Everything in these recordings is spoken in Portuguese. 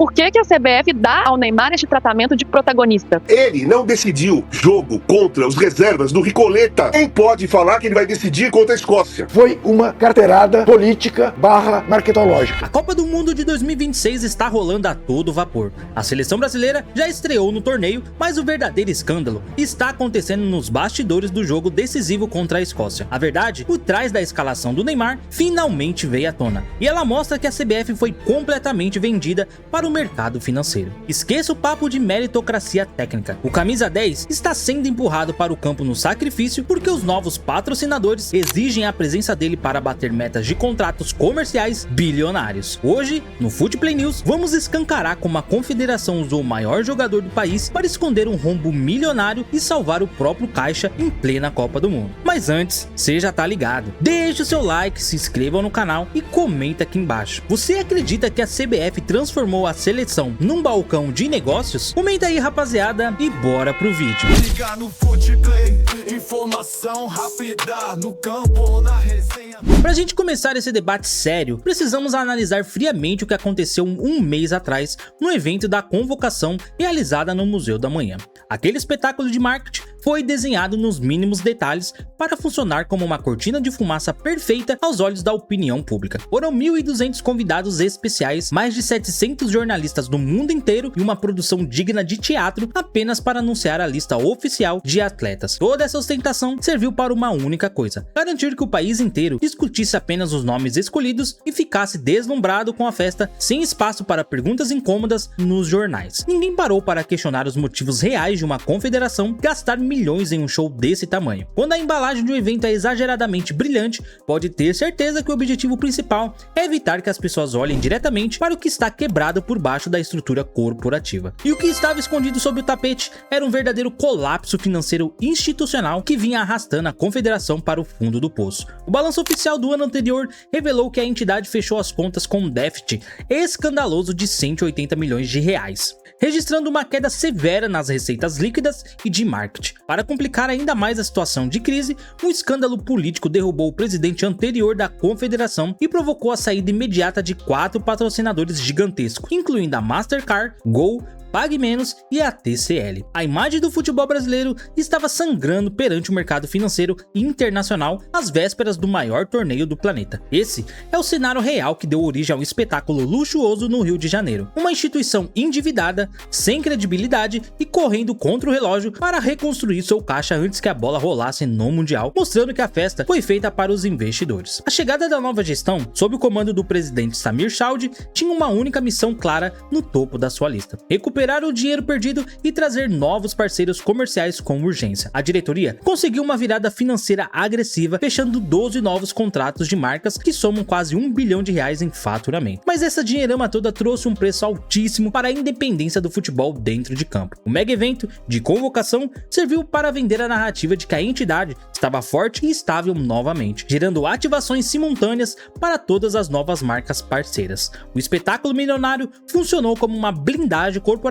Por que a CBF dá ao Neymar este tratamento de protagonista? Ele não decidiu jogo contra os reservas do Ricoleta. Quem pode falar que ele vai decidir contra a Escócia? Foi uma carteirada política / marketológica. A Copa do Mundo de 2026 está rolando a todo vapor. A seleção brasileira já estreou no torneio, mas o verdadeiro escândalo está acontecendo nos bastidores do jogo decisivo contra a Escócia. A verdade, por trás da escalação do Neymar, finalmente veio à tona. E ela mostra que a CBF foi completamente vendida para o mercado financeiro. Esqueça o papo de meritocracia técnica. O camisa 10 está sendo empurrado para o campo no sacrifício porque os novos patrocinadores exigem a presença dele para bater metas de contratos comerciais bilionários. Hoje, no Footplay News, vamos escancarar como a confederação usou o maior jogador do país para esconder um rombo milionário e salvar o próprio caixa em plena Copa do Mundo. Mas antes, você já tá ligado. Deixe o seu like, se inscreva no canal e comenta aqui embaixo. Você acredita que a CBF transformou a seleção num balcão de negócios? Comenta aí, rapaziada, e bora pro vídeo. Liga no Footplay, informação rápida no campo, na resenha. Pra gente começar esse debate sério, precisamos analisar friamente o que aconteceu um mês atrás no evento da convocação realizada no Museu da Manhã. Aquele espetáculo de marketing foi desenhado nos mínimos detalhes para funcionar como uma cortina de fumaça perfeita aos olhos da opinião pública. Foram 1.200 convidados especiais, mais de 700 jornalistas do mundo inteiro e uma produção digna de teatro apenas para anunciar a lista oficial de atletas. Toda essa ostentação serviu para uma única coisa: garantir que o país inteiro discutisse apenas os nomes escolhidos e ficasse deslumbrado com a festa, sem espaço para perguntas incômodas nos jornais. Ninguém parou para questionar os motivos reais de uma confederação gastar milhões em um show desse tamanho. Quando a embalagem de um evento é exageradamente brilhante, pode ter certeza que o objetivo principal é evitar que as pessoas olhem diretamente para o que está quebrado por baixo da estrutura corporativa. E o que estava escondido sob o tapete era um verdadeiro colapso financeiro institucional que vinha arrastando a confederação para o fundo do poço. O balanço oficial do ano anterior revelou que a entidade fechou as contas com um déficit escandaloso de 180 milhões de reais, registrando uma queda severa nas receitas líquidas e de marketing. Para complicar ainda mais a situação de crise, um escândalo político derrubou o presidente anterior da confederação e provocou a saída imediata de 4 patrocinadores gigantescos, incluindo a Mastercard, Gol, Pague Menos e a TCL. A imagem do futebol brasileiro estava sangrando perante o mercado financeiro internacional às vésperas do maior torneio do planeta. Esse é o cenário real que deu origem ao espetáculo luxuoso no Rio de Janeiro. Uma instituição endividada, sem credibilidade e correndo contra o relógio para reconstruir seu caixa antes que a bola rolasse no Mundial, mostrando que a festa foi feita para os investidores. A chegada da nova gestão, sob o comando do presidente Samir Chaudhry, tinha uma única missão clara no topo da sua lista: recuperar o dinheiro perdido e trazer novos parceiros comerciais com urgência. A diretoria conseguiu uma virada financeira agressiva, fechando 12 novos contratos de marcas que somam quase R$1 bilhão em faturamento. Mas essa dinheirama toda trouxe um preço altíssimo para a independência do futebol dentro de campo. O mega evento de convocação serviu para vender a narrativa de que a entidade estava forte e estável novamente, gerando ativações simultâneas para todas as novas marcas parceiras. O espetáculo milionário funcionou como uma blindagem corporativa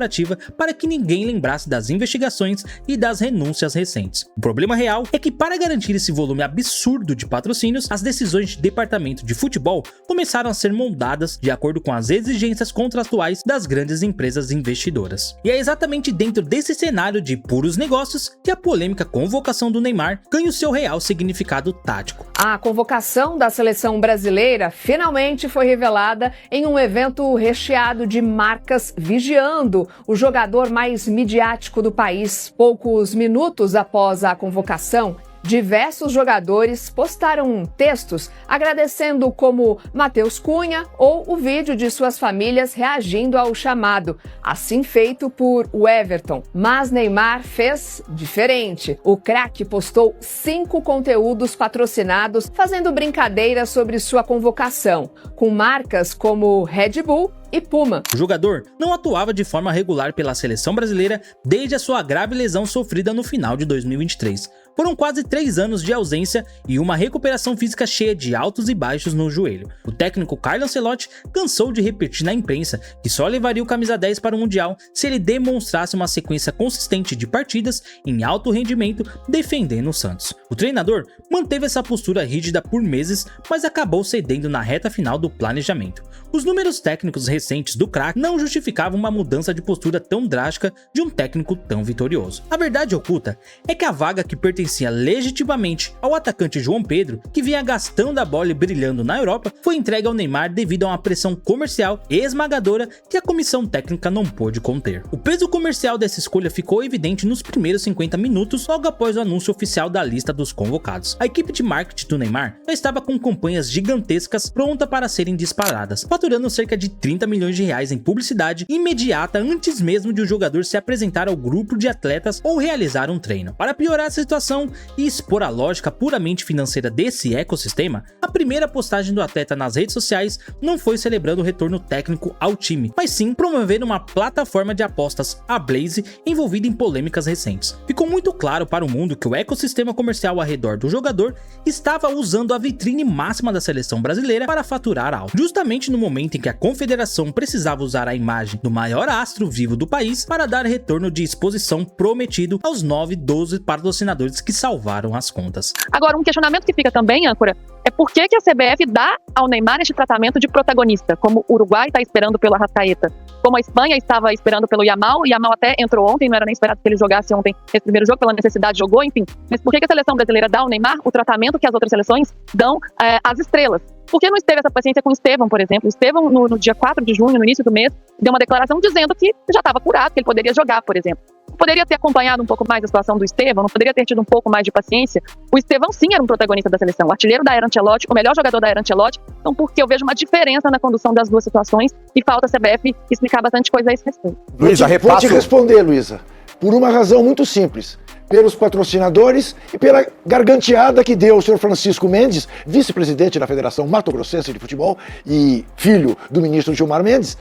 para que ninguém lembrasse das investigações e das renúncias recentes. O problema real é que, para garantir esse volume absurdo de patrocínios, as decisões de departamento de futebol começaram a ser moldadas de acordo com as exigências contratuais das grandes empresas investidoras. E é exatamente dentro desse cenário de puros negócios que a polêmica convocação do Neymar ganha o seu real significado tático. A convocação da seleção brasileira finalmente foi revelada em um evento recheado de marcas vigiando o jogador mais midiático do país. Poucos minutos após a convocação, diversos jogadores postaram textos agradecendo, como Matheus Cunha, ou o vídeo de suas famílias reagindo ao chamado, assim feito por Everton. Mas Neymar fez diferente. O craque postou 5 conteúdos patrocinados fazendo brincadeiras sobre sua convocação, com marcas como Red Bull e Puma. O jogador não atuava de forma regular pela seleção brasileira desde a sua grave lesão sofrida no final de 2023. Foram quase 3 anos de ausência e uma recuperação física cheia de altos e baixos no joelho. O técnico Carlo Ancelotti cansou de repetir na imprensa que só levaria o camisa 10 para o Mundial se ele demonstrasse uma sequência consistente de partidas em alto rendimento defendendo o Santos. O treinador manteve essa postura rígida por meses, mas acabou cedendo na reta final do planejamento. Os números técnicos recentes do craque não justificavam uma mudança de postura tão drástica de um técnico tão vitorioso. A verdade oculta é que a vaga que pertencia legitimamente ao atacante João Pedro, que vinha gastando a bola e brilhando na Europa, foi entregue ao Neymar devido a uma pressão comercial esmagadora que a comissão técnica não pôde conter. O peso comercial dessa escolha ficou evidente nos primeiros 50 minutos logo após o anúncio oficial da lista dos convocados. A equipe de marketing do Neymar já estava com campanhas gigantescas pronta para serem disparadas, faturando cerca de 30 milhões de reais em publicidade imediata antes mesmo de o jogador se apresentar ao grupo de atletas ou realizar um treino. Para piorar a situação e expor a lógica puramente financeira desse ecossistema, a primeira postagem do atleta nas redes sociais não foi celebrando o retorno técnico ao time, mas sim promovendo uma plataforma de apostas, a Blaze, envolvida em polêmicas recentes. Ficou muito claro para o mundo que o ecossistema comercial ao redor do jogador estava usando a vitrine máxima da seleção brasileira para faturar algo, justamente no momento em que a confederação precisava usar a imagem do maior astro vivo do país para dar retorno de exposição prometido aos 12 patrocinadores que salvaram as contas. Agora, um questionamento que fica também, âncora, é por que a CBF dá ao Neymar este tratamento de protagonista, como o Uruguai está esperando pelo Arrascaeta, como a Espanha estava esperando pelo Yamal, o Yamal até entrou ontem, não era nem esperado que ele jogasse ontem esse primeiro jogo, pela necessidade jogou, enfim. Mas por que a seleção brasileira dá ao Neymar o tratamento que as outras seleções dão às estrelas? Por que não esteve essa paciência com o Estevão, por exemplo? O Estevão, no dia 4 de junho, no início do mês, deu uma declaração dizendo que já estava curado, que ele poderia jogar, por exemplo. Poderia ter acompanhado um pouco mais a situação do Estevão, não poderia ter tido um pouco mais de paciência. O Estevão sim era um protagonista da seleção, o artilheiro da era Ancelotti, o melhor jogador da era Ancelotti. Então, porque eu vejo uma diferença na condução das duas situações e falta a CBF explicar bastante coisa a esse respeito. Luísa, vou te responder, Luísa, por uma razão muito simples. Pelos patrocinadores e pela garganteada que deu o senhor Francisco Mendes, vice-presidente da Federação Mato Grossense de Futebol e filho do ministro Gilmar Mendes,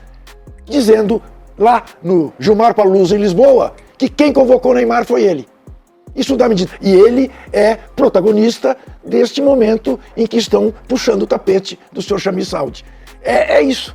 dizendo lá no Gilmar Pauluso em Lisboa que quem convocou o Neymar foi ele. Isso dá medida. E ele é protagonista deste momento em que estão puxando o tapete do senhor Chami Saud. É isso.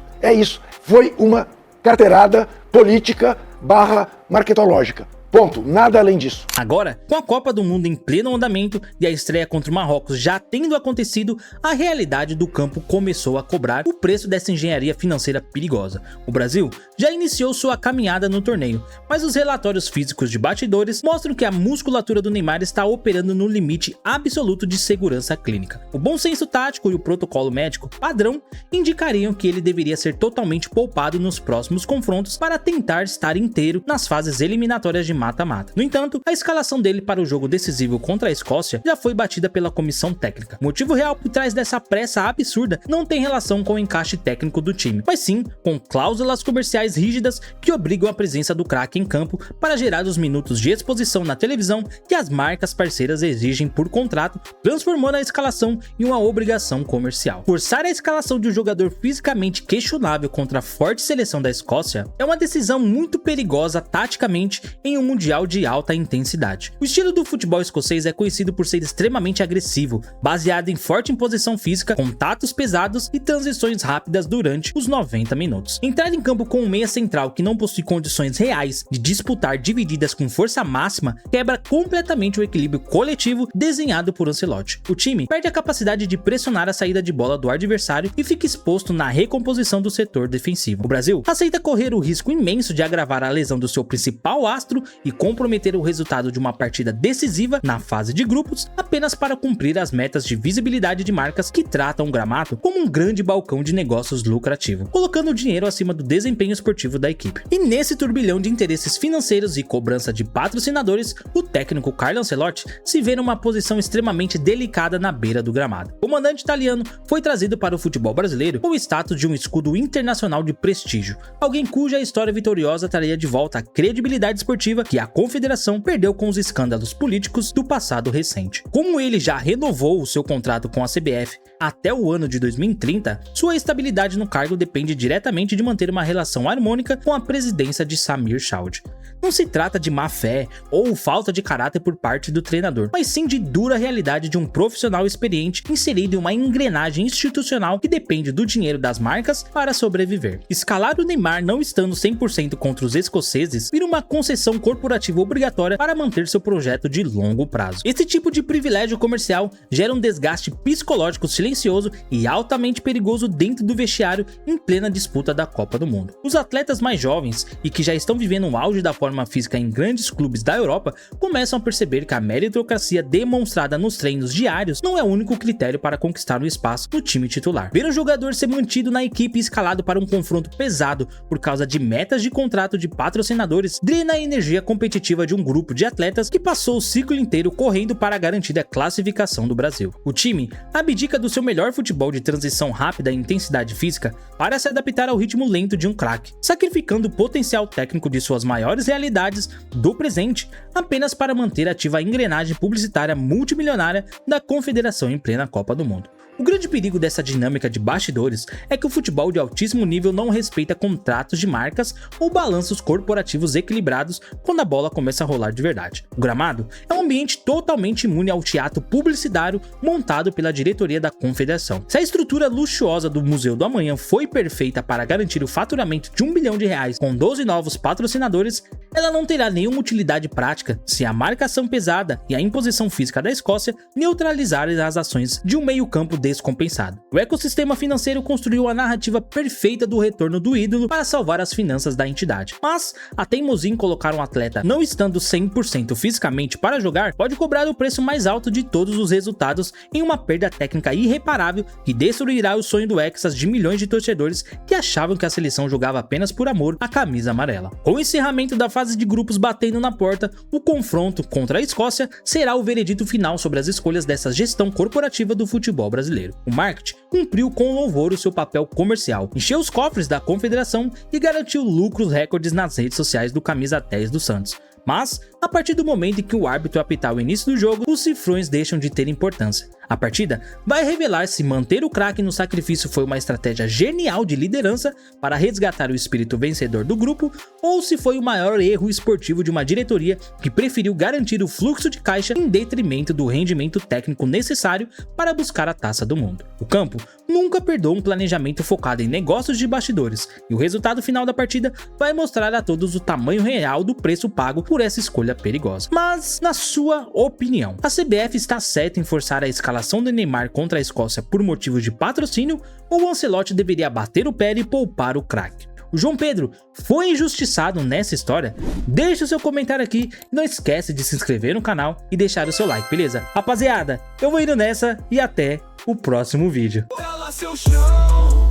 Foi uma carteirada política / marketológica. Ponto, nada além disso. Agora, com a Copa do Mundo em pleno andamento e a estreia contra o Marrocos já tendo acontecido, a realidade do campo começou a cobrar o preço dessa engenharia financeira perigosa. O Brasil já iniciou sua caminhada no torneio, mas os relatórios físicos de bastidores mostram que a musculatura do Neymar está operando no limite absoluto de segurança clínica. O bom senso tático e o protocolo médico padrão indicariam que ele deveria ser totalmente poupado nos próximos confrontos para tentar estar inteiro nas fases eliminatórias de mata-mata. No entanto, a escalação dele para o jogo decisivo contra a Escócia já foi batida pela comissão técnica. O motivo real por trás dessa pressa absurda não tem relação com o encaixe técnico do time, mas sim com cláusulas comerciais rígidas que obrigam a presença do craque em campo para gerar os minutos de exposição na televisão que as marcas parceiras exigem por contrato, transformando a escalação em uma obrigação comercial. Forçar a escalação de um jogador fisicamente questionável contra a forte seleção da Escócia é uma decisão muito perigosa taticamente em um mundial de alta intensidade. O estilo do futebol escocês é conhecido por ser extremamente agressivo, baseado em forte imposição física, contatos pesados e transições rápidas durante os 90 minutos. Entrar em campo com um meia central que não possui condições reais de disputar divididas com força máxima quebra completamente o equilíbrio coletivo desenhado por Ancelotti. O time perde a capacidade de pressionar a saída de bola do adversário e fica exposto na recomposição do setor defensivo. O Brasil aceita correr o risco imenso de agravar a lesão do seu principal astro e comprometer o resultado de uma partida decisiva na fase de grupos apenas para cumprir as metas de visibilidade de marcas que tratam o gramado como um grande balcão de negócios lucrativo, colocando o dinheiro acima do desempenho esportivo da equipe. E nesse turbilhão de interesses financeiros e cobrança de patrocinadores, o técnico Carlo Ancelotti se vê numa posição extremamente delicada na beira do gramado. O comandante italiano foi trazido para o futebol brasileiro com o status de um escudo internacional de prestígio, alguém cuja história vitoriosa traria de volta a credibilidade esportiva que a confederação perdeu com os escândalos políticos do passado recente. Como ele já renovou o seu contrato com a CBF até o ano de 2030, sua estabilidade no cargo depende diretamente de manter uma relação harmônica com a presidência de Samir Saud. não se trata de má fé ou falta de caráter por parte do treinador, mas sim de dura realidade de um profissional experiente inserido em uma engrenagem institucional que depende do dinheiro das marcas para sobreviver. Escalar o Neymar não estando 100% contra os escoceses vira uma concessão corporativa obrigatória para manter seu projeto de longo prazo. Esse tipo de privilégio comercial gera um desgaste psicológico silencioso e altamente perigoso dentro do vestiário em plena disputa da Copa do Mundo. Os atletas mais jovens e que já estão vivendo o auge da forma física em grandes clubes da Europa começam a perceber que a meritocracia demonstrada nos treinos diários não é o único critério para conquistar um espaço no time titular. Ver um jogador ser mantido na equipe e escalado para um confronto pesado por causa de metas de contrato de patrocinadores drena a energia competitiva de um grupo de atletas que passou o ciclo inteiro correndo para garantir a classificação do Brasil. O time abdica do seu melhor futebol de transição rápida e intensidade física para se adaptar ao ritmo lento de um craque, sacrificando o potencial técnico de suas maiores realidades do presente apenas para manter ativa a engrenagem publicitária multimilionária da Confederação em plena Copa do Mundo. O grande perigo dessa dinâmica de bastidores é que o futebol de altíssimo nível não respeita contratos de marcas ou balanços corporativos equilibrados quando a bola começa a rolar de verdade. O gramado é um ambiente totalmente imune ao teatro publicitário montado pela diretoria da Confederação. Se a estrutura luxuosa do Museu do Amanhã foi perfeita para garantir o faturamento de R$1 bilhão com 12 novos patrocinadores, ela não terá nenhuma utilidade prática se a marcação pesada e a imposição física da Escócia neutralizarem as ações de um meio-campo descompensado. O ecossistema financeiro construiu a narrativa perfeita do retorno do ídolo para salvar as finanças da entidade. Mas a teimosia em colocar um atleta não estando 100% fisicamente para jogar pode cobrar o preço mais alto de todos os resultados em uma perda técnica irreparável que destruirá o sonho do Hexas de milhões de torcedores que achavam que a seleção jogava apenas por amor à camisa amarela. Com o encerramento da fase de grupos batendo na porta, o confronto contra a Escócia será o veredito final sobre as escolhas dessa gestão corporativa do futebol brasileiro. O marketing cumpriu com louvor o seu papel comercial, encheu os cofres da Confederação e garantiu lucros recordes nas redes sociais do camisa 10 do Santos. Mas, a partir do momento em que o árbitro apitar o início do jogo, os cifrões deixam de ter importância. A partida vai revelar se manter o craque no sacrifício foi uma estratégia genial de liderança para resgatar o espírito vencedor do grupo ou se foi o maior erro esportivo de uma diretoria que preferiu garantir o fluxo de caixa em detrimento do rendimento técnico necessário para buscar a taça do mundo. O campo nunca perdoa um planejamento focado em negócios de bastidores e o resultado final da partida vai mostrar a todos o tamanho real do preço pago por essa escolha perigosa. Mas, na sua opinião, a CBF está certa em forçar a escalação do Neymar contra a Escócia por motivos de patrocínio ou o Ancelotti deveria bater o pé e poupar o craque? O João Pedro foi injustiçado nessa história? Deixe o seu comentário aqui e não esquece de se inscrever no canal e deixar o seu like, beleza? Rapaziada, eu vou indo nessa e até o próximo vídeo. Ela seu chão,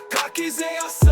craques em ação.